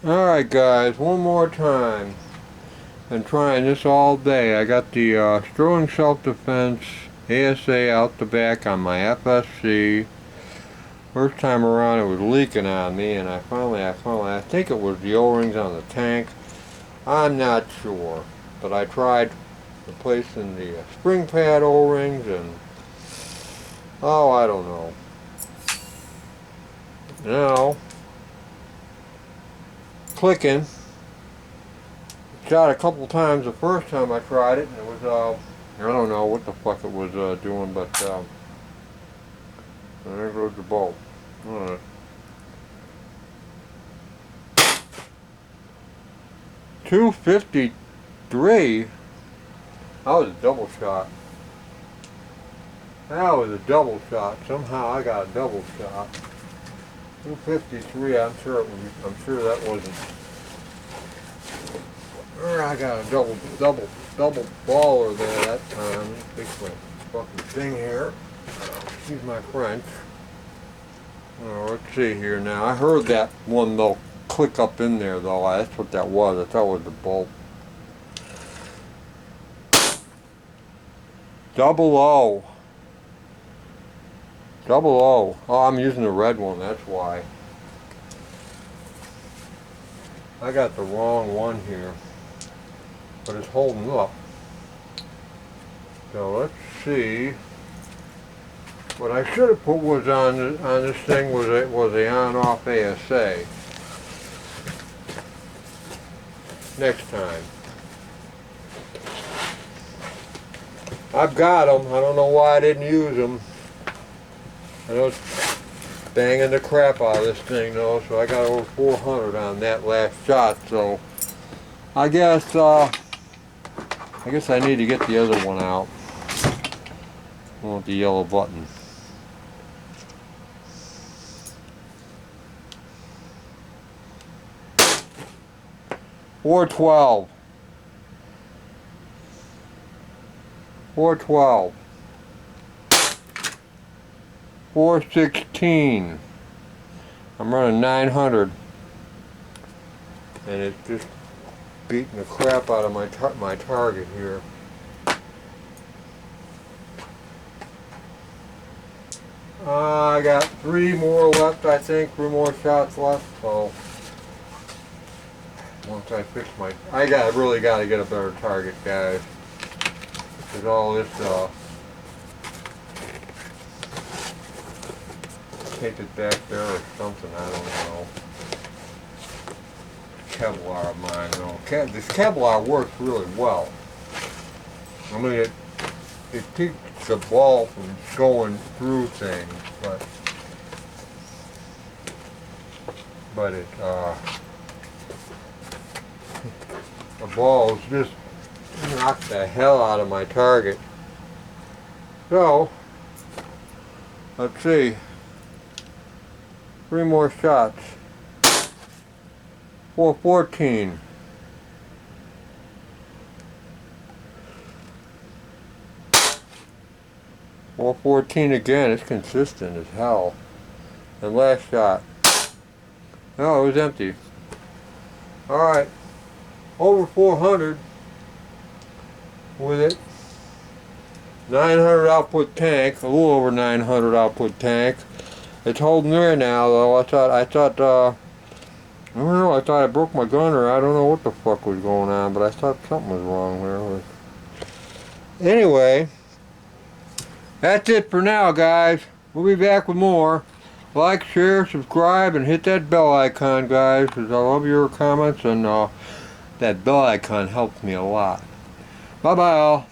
Alright guys, one more time. Been trying this all day. I got the Sterling Self-Defense ASA out the back on my FSC. First time around it was leaking on me, and I think it was the O-rings on the tank. I'm not sure, but I tried replacing the spring pad O-rings and I don't know. Now, clicking. Shot a couple times the first time I tried it, and it was I don't know what the fuck it was doing, but there goes the bolt. Alright. $253. That was a double shot. That was a double shot. Somehow I got a double shot. 253. I'm sure that wasn't. I got a double baller there that time. Fix my fucking thing here. Excuse my French. Let's see here now. I heard that one little click up in there though. That's what that was. I thought it was the bolt. Double O. Double O. Oh, I'm using the red one. That's why. I got the wrong one here. But it's holding up. So let's see. What I should have put was on this thing was the on-off ASA. Next time. I've got them. I don't know why I didn't use them. I know it's banging the crap out of this thing though, so I got over 400 on that last shot. So I guess I need to get the other one out. I want the yellow button. $412. $416. I'm running 900, and it's just beating the crap out of my target here. I got 3 more left, I think. 3 more shots left. So once I fix I really gotta get a better target, guys. Because all this tape it back there or something. I don't know. Kevlar of mine, though. This Kevlar works really well. I mean, it keeps the ball from going through things, but it the balls just knocked the hell out of my target. So let's see. 3 more shots. 414. 414 again. It's consistent as hell. And last shot. No, it was empty. Alright. Over 400 with it. 900 output tank. A little over 900 output tank. It's holding there now though. I thought I don't know, I thought I broke my gun, or I don't know what the fuck was going on, but I thought something was wrong there. Anyway, that's it for now, guys. We'll be back with more. Like, share, subscribe, and hit that bell icon, guys, because I love your comments, and that bell icon helps me a lot. Bye-bye, all.